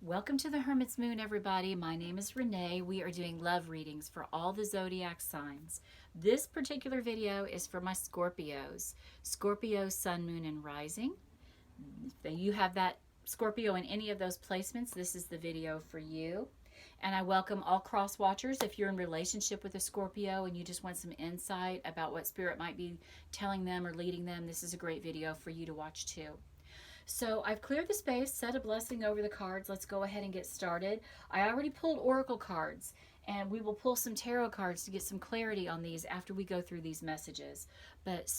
Welcome to the Hermit's Moon, everybody. My name is Renee. We are doing love readings for all the zodiac signs. This particular video is for my Scorpios. Scorpio, Sun, Moon, and Rising. If you have that Scorpio in any of those placements, this is the video for you. And I welcome all cross watchers. If you're in relationship with a Scorpio and you just want some insight about what Spirit might be telling them or leading them, this is a great video for you to watch too. So I've cleared the space, said a blessing over the cards. Let's go ahead and get started. I already pulled oracle cards, and we will pull some tarot cards to get some clarity on these after we go through these messages. But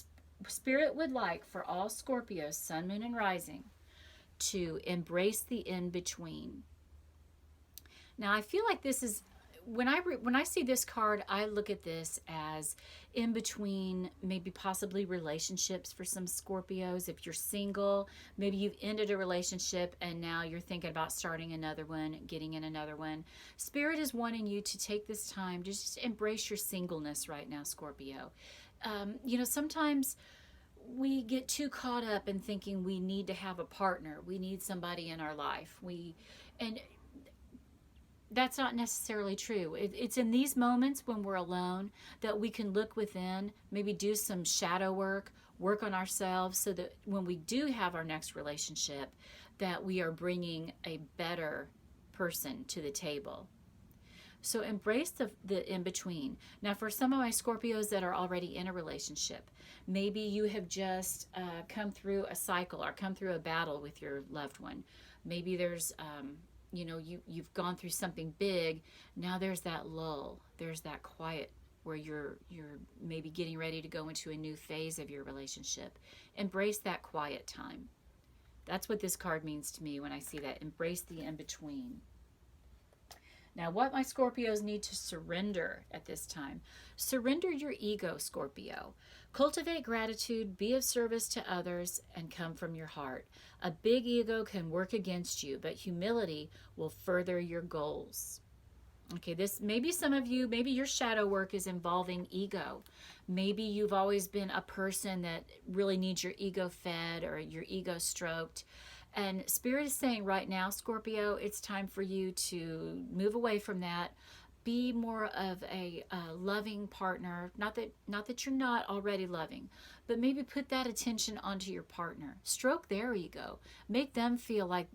Spirit would like for all Scorpios, Sun, Moon, and Rising, to embrace the in-between. Now, I feel like this is, when I see this card, I look at this as in between, maybe possibly relationships for some Scorpios. If you're single, maybe you've ended a relationship and now you're thinking about starting another one, getting in another one. Spirit is wanting you to take this time to just embrace your singleness right now, Scorpio. Sometimes we get too caught up in thinking we need to have a partner. We need somebody in our life. And that's not necessarily true. It's in these moments when we're alone that we can look within, maybe do some shadow work on ourselves, so that when we do have our next relationship, that we are bringing a better person to the table. So embrace the in-between. Now, for some of my Scorpios that are already in a relationship, maybe you have just come through a cycle or come through a battle with your loved one. Maybe there's you've gone through something big. Now there's that lull, there's that quiet where you're maybe getting ready to go into a new phase of your relationship. Embrace that quiet time. That's what this card means to me when I see that. Embrace the in-between. Now, what my Scorpios need to surrender at this time. Surrender your ego, Scorpio. Cultivate gratitude, be of service to others, and come from your heart. A big ego can work against you, but humility will further your goals. Okay, maybe some of you, maybe your shadow work is involving ego. Maybe you've always been a person that really needs your ego fed or your ego stroked. And Spirit is saying right now, Scorpio, it's time for you to move away from that. Be more of a loving partner. Not that you're not already loving, but maybe put that attention onto your partner. Stroke their ego. Make them feel like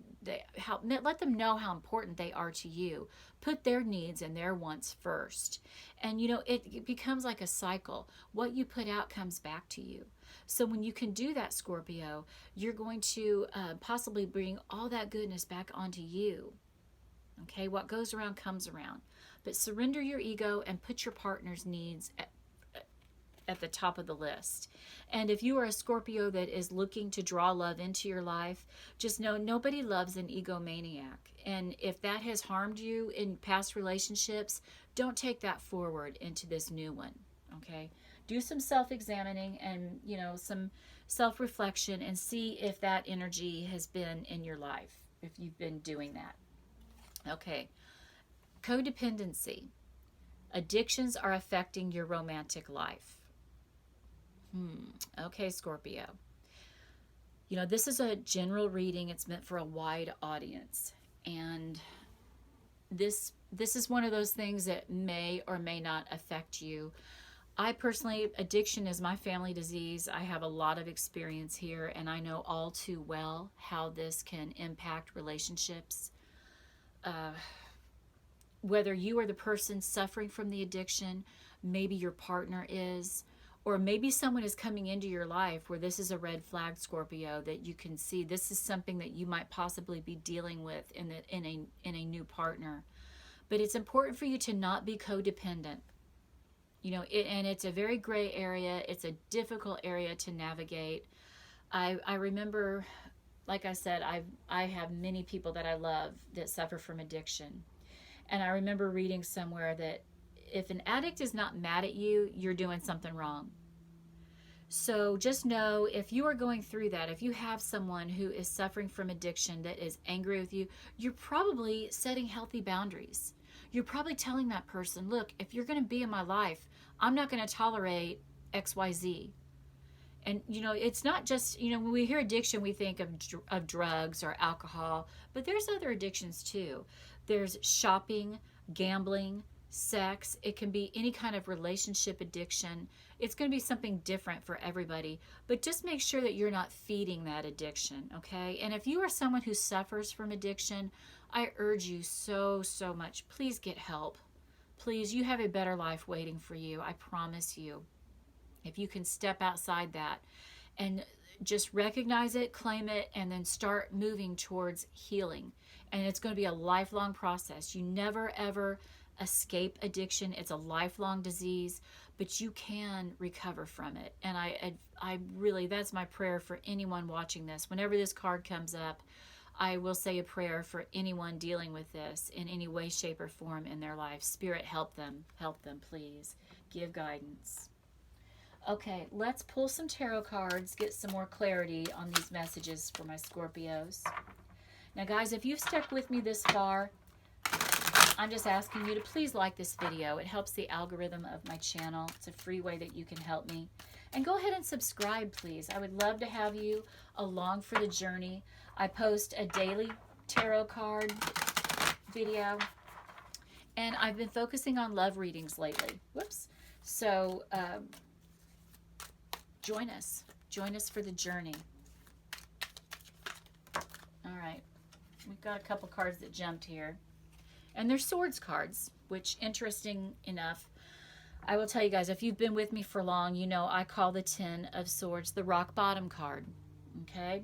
let them know how important they are to you. Put their needs and their wants first. And it becomes like a cycle. What you put out comes back to you. So when you can do that, Scorpio, you're going to possibly bring all that goodness back onto you. Okay, what goes around comes around. But surrender your ego and put your partner's needs at the top of the list. And if you are a Scorpio that is looking to draw love into your life, just know nobody loves an egomaniac. And if that has harmed you in past relationships, don't take that forward into this new one. Okay? Do some self-examining and, some self-reflection and see if that energy has been in your life, if you've been doing that. Okay. Codependency. Addictions are affecting your romantic life. Okay, Scorpio. This is a general reading. It's meant for a wide audience. And this is one of those things that may or may not affect you. I personally, addiction is my family disease. I have a lot of experience here, and I know all too well how this can impact relationships. Whether you are the person suffering from the addiction, maybe your partner is, or maybe someone is coming into your life where this is a red flag, Scorpio, that you can see this is something that you might possibly be dealing with in a new partner. But it's important for you to not be codependent. And it's a very gray area. It's a difficult area to navigate. I remember, like I said, I have many people that I love that suffer from addiction. And I remember reading somewhere that if an addict is not mad at you, you're doing something wrong. So just know, if you are going through that, if you have someone who is suffering from addiction that is angry with you, you're probably setting healthy boundaries. You're probably telling that person, look, if you're going to be in my life, I'm not going to tolerate XYZ. And, you know, it's not just, you know, when we hear addiction, we think of drugs or alcohol, but there's other addictions too. There's shopping, gambling, sex. It can be any kind of relationship addiction. It's going to be something different for everybody, but just make sure that you're not feeding that addiction, okay? And if you are someone who suffers from addiction, I urge you so, so much, please get help. Please, you have a better life waiting for you. I promise you. If you can step outside that and just recognize it, claim it, and then start moving towards healing. And it's going to be a lifelong process. You never, ever escape addiction. It's a lifelong disease, but you can recover from it. And I really, that's my prayer for anyone watching this. Whenever this card comes up, I will say a prayer for anyone dealing with this in any way, shape, or form in their life. Spirit, help them, please. Give guidance. Okay, let's pull some tarot cards, get some more clarity on these messages for my Scorpios. Now, guys, if you've stuck with me this far, I'm just asking you to please like this video. It helps the algorithm of my channel. It's a free way that you can help me. And go ahead and subscribe, please. I would love to have you along for the journey. I post a daily tarot card video, and I've been focusing on love readings lately. Whoops. So, join us. Join us for the journey. All right. We've got a couple cards that jumped here. And they're swords cards, which, interesting enough, I will tell you guys, if you've been with me for long, you know I call the Ten of Swords the rock bottom card. Okay?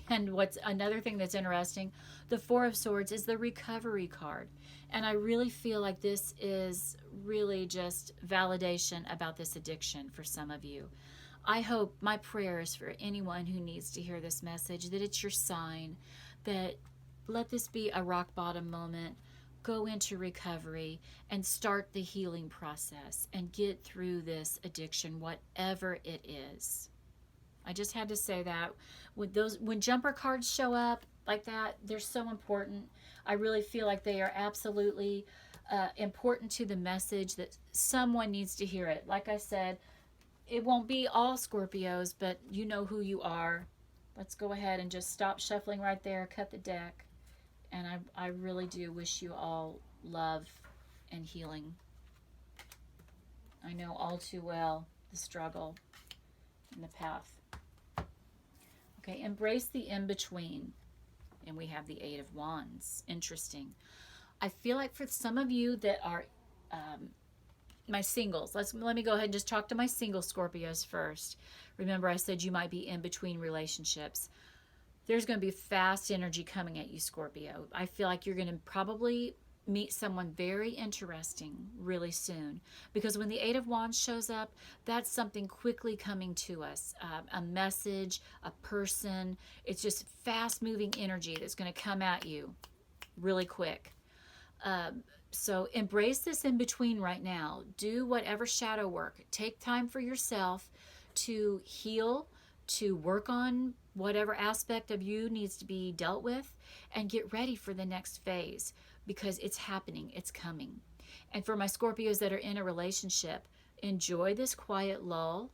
And what's another thing that's interesting, the Four of Swords is the recovery card. And I really feel like this is really just validation about this addiction for some of you. I hope, my prayer is for anyone who needs to hear this message, that it's your sign, that let this be a rock bottom moment. Go into recovery and start the healing process and get through this addiction, whatever it is. I just had to say that. When jumper cards show up like that, they're so important. I really feel like they are absolutely important to the message, that someone needs to hear it. Like I said, it won't be all Scorpios, but you know who you are. Let's go ahead and just stop shuffling right there, cut the deck. And I really do wish you all love and healing. I know all too well the struggle and the path. Okay, embrace the in-between. And we have the Eight of Wands. Interesting. I feel like for some of you that are my singles, let me go ahead and just talk to my single Scorpios first. Remember, I said you might be in between relationships. There's going to be fast energy coming at you, Scorpio. I feel like you're going to probably meet someone very interesting really soon, because when the Eight of Wands shows up, that's something quickly coming to us. A message, a person. It's just fast-moving energy that's going to come at you really quick. So embrace this in between right now. Do whatever shadow work. Take time for yourself to heal, to work on whatever aspect of you needs to be dealt with, and get ready for the next phase, because it's happening, it's coming. And for my Scorpios that are in a relationship, enjoy this quiet lull.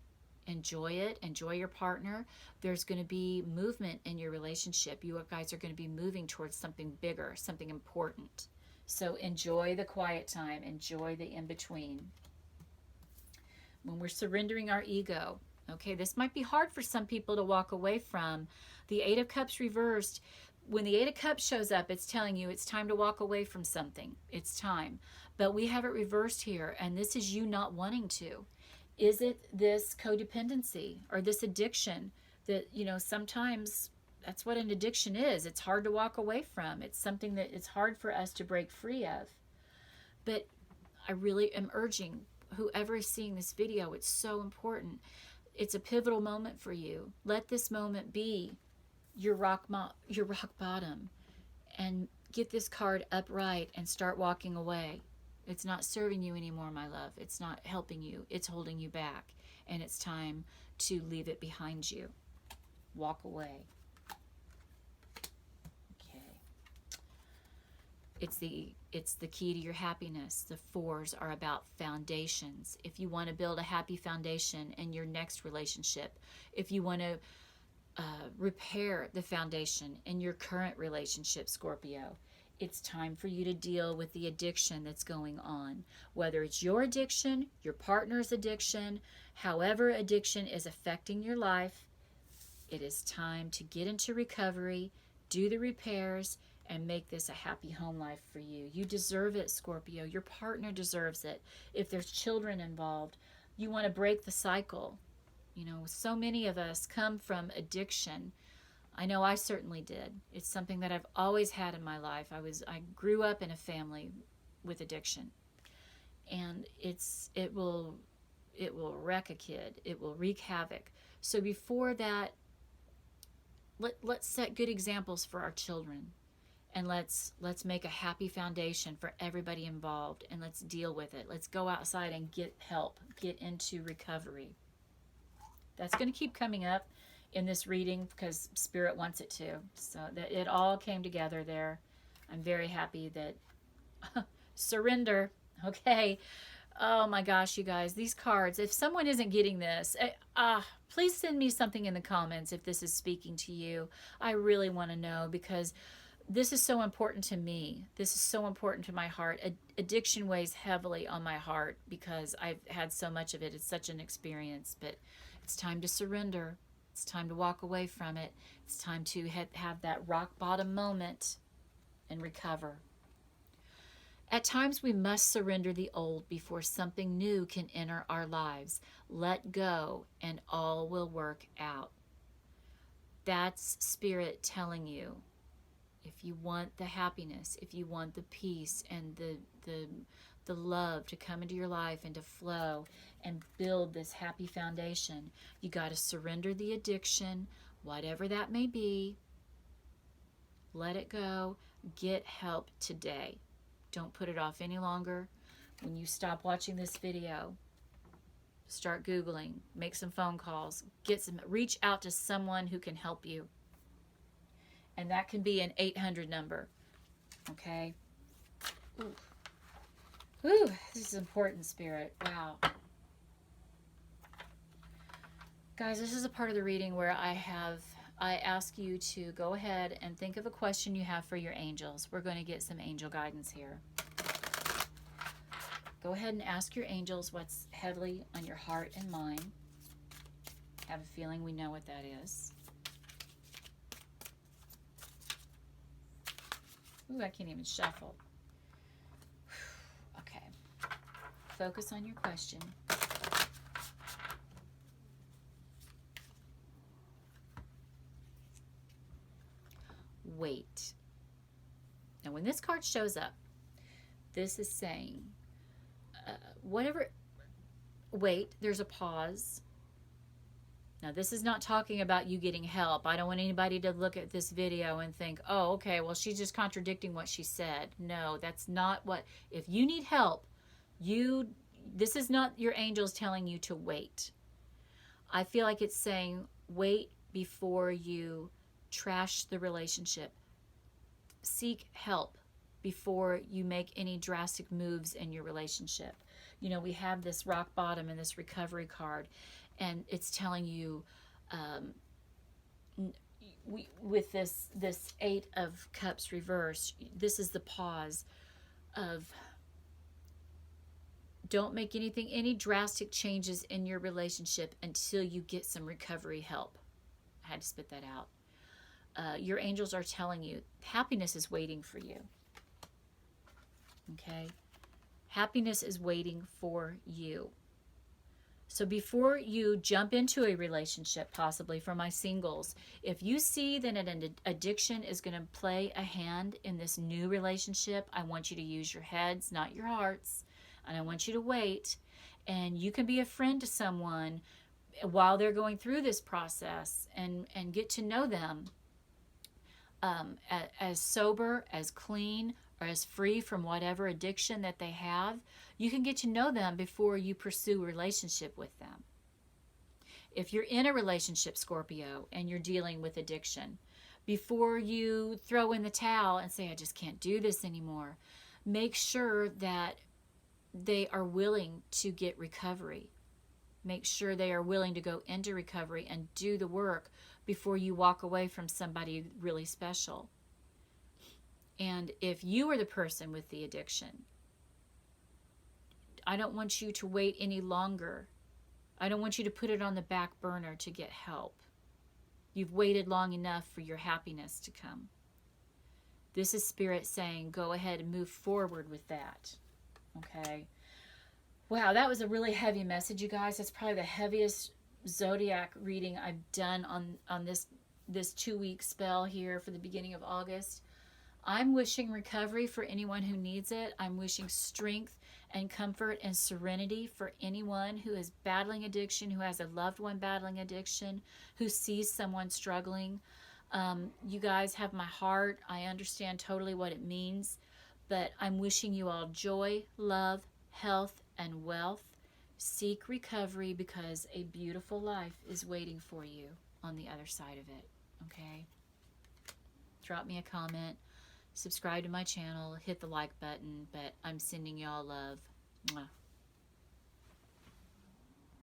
Enjoy it. Enjoy your partner. There's going to be movement in your relationship. You guys are going to be moving towards something bigger, something important. So enjoy the quiet time. Enjoy the in-between. When we're surrendering our ego, okay, this might be hard for some people to walk away from. The Eight of Cups reversed. When the Eight of Cups shows up, it's telling you it's time to walk away from something. It's time. But we have it reversed here, and this is you not wanting to. Is it this codependency or this addiction that, you know, sometimes that's what an addiction is. It's hard to walk away from. It's something that it's hard for us to break free of. But I really am urging whoever is seeing this video, it's so important. It's a pivotal moment for you. Let this moment be your rock bottom, and get this card upright and start walking away. It's not serving you anymore, my love. It's not helping you. It's holding you back, and it's time to leave it behind you. Walk away. Okay. It's the key to your happiness. The 4s are about foundations. If you want to build a happy foundation in your next relationship, if you want to repair the foundation in your current relationship, Scorpio, it's time for you to deal with the addiction that's going on. Whether it's your addiction, your partner's addiction, however addiction is affecting your life, it is time to get into recovery, do the repairs, and make this a happy home life for you. You deserve it, Scorpio. Your partner deserves it. If there's children involved, you want to break the cycle. You know, so many of us come from addiction. I know I certainly did. It's something that I've always had in my life. I grew up in a family with addiction. And it will wreck a kid. It will wreak havoc. So before that, let's set good examples for our children. And let's make a happy foundation for everybody involved, and let's deal with it. Let's go outside and get help, get into recovery. That's going to keep coming up in this reading because Spirit wants it to. So that it all came together there. I'm very happy that surrender. Okay. Oh my gosh, you guys, these cards, if someone isn't getting this, please send me something in the comments if this is speaking to you. I really want to know, because this is so important to me. This is so important to my heart. Addiction weighs heavily on my heart because I've had so much of it. It's such an experience, but it's time to surrender. It's time to walk away from it. It's time to have that rock bottom moment and recover. At times we must surrender the old before something new can enter our lives. Let go and all will work out. That's Spirit telling you. If you want the happiness, if you want the peace and the love to come into your life and to flow and build this happy foundation, you got to surrender the addiction, whatever that may be. Let it go. Get help today. Don't put it off any longer. When you stop watching this video, start Googling, make some phone calls, reach out to someone who can help you. And that can be an 800 number. Okay? Ooh. Ooh, this is important, Spirit. Wow. Guys, this is a part of the reading where I ask you to go ahead and think of a question you have for your angels. We're going to get some angel guidance here. Go ahead and ask your angels what's heavily on your heart and mind. I have a feeling we know what that is. Ooh, I can't even shuffle. Okay. Focus on your question. Wait. Now, when this card shows up, this is saying, wait, there's a pause. Now, this is not talking about you getting help. I don't want anybody to look at this video and think, oh, okay, well, she's just contradicting what she said. No, that's not what, if you need help, this is not your angels telling you to wait. I feel like it's saying, wait before you trash the relationship. Seek help before you make any drastic moves in your relationship. You know, we have this rock bottom and this recovery card, and it's telling you with this 8 of Cups reverse, this is the pause of don't make any drastic changes in your relationship until you get some recovery help. I had to spit that out. Your angels are telling you happiness is waiting for you. Okay? Happiness is waiting for you. So before you jump into a relationship, possibly for my singles, if you see that an addiction is going to play a hand in this new relationship, I want you to use your heads, not your hearts. And I want you to wait. And you can be a friend to someone while they're going through this process and get to know them as sober, as clean, or as free from whatever addiction that they have. You can get to know them before you pursue a relationship with them. If you're in a relationship, Scorpio, and you're dealing with addiction, Before you throw in the towel and say, I just can't do this anymore, make sure that they are willing to get recovery. Make sure they are willing to go into recovery and do the work before you walk away from somebody really special. And if you are the person with the addiction, I don't want you to wait any longer. I don't want you to put it on the back burner to get help. You've waited long enough for your happiness to come. This is Spirit saying, go ahead and move forward with that. Okay? Wow, that was a really heavy message, you guys. That's probably the heaviest zodiac reading I've done on this 2-week spell here for the beginning of August. I'm wishing recovery for anyone who needs it. I'm wishing strength and comfort and serenity for anyone who is battling addiction, who has a loved one battling addiction, who sees someone struggling. You guys have my heart. I understand totally what it means, but I'm wishing you all joy, love, health, and wealth. Seek recovery because a beautiful life is waiting for you on the other side of it. Okay? Drop me a comment. Subscribe to my channel. Hit the like button. But I'm sending y'all love. Mwah.